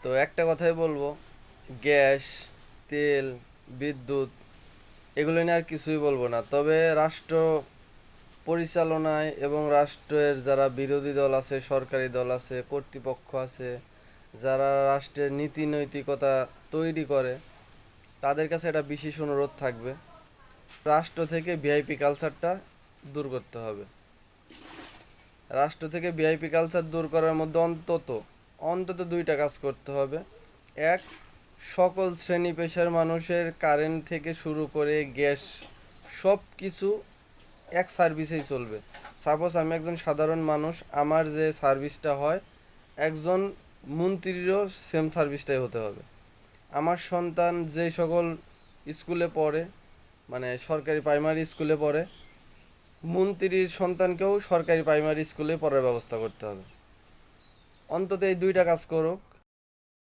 তো একটা কথাই বলবো, গ্যাস, তেল, বিদ্যুৎ এগুলো নিয়ে আর কিছুই বলবো না। তবে রাষ্ট্র পরিচালনায় এবং রাষ্ট্রের যারা বিরোধী দল আছে, সরকারি দল আছে, কর্তৃপক্ষ আছে, যারা রাষ্ট্রের নীতি নৈতিকতা তৈরি করে, তাদের কাছে একটা বিশেষ অনুরোধ থাকবে, রাষ্ট্র থেকে ভিআইপি কালচারটা দূর করতে হবে। রাষ্ট্র থেকে ভিআইপি কালচার দূর করার মধ্যে অন্তত অন্তত দুইটা কাজ করতে হবে। এক, সকল শ্রেণী পেশার মানুষের কারেন্ট থেকে শুরু করে গ্যাস সব কিছু এক সার্ভিসেই চলবে। সাপোজ আমি একজন সাধারণ মানুষ, আমার যে সার্ভিসটা হয়, একজন মন্ত্রীরও সেম সার্ভিসটাই হতে হবে। আমার সন্তান যে সকল স্কুলে পড়ে, মানে সরকারি প্রাইমারি স্কুলে পড়ে, মন্ত্রীর সন্তানকেও সরকারি প্রাইমারি স্কুলে পড়ার ব্যবস্থা করতে হবে। অন্তত এই দুইটা কাজ করুক,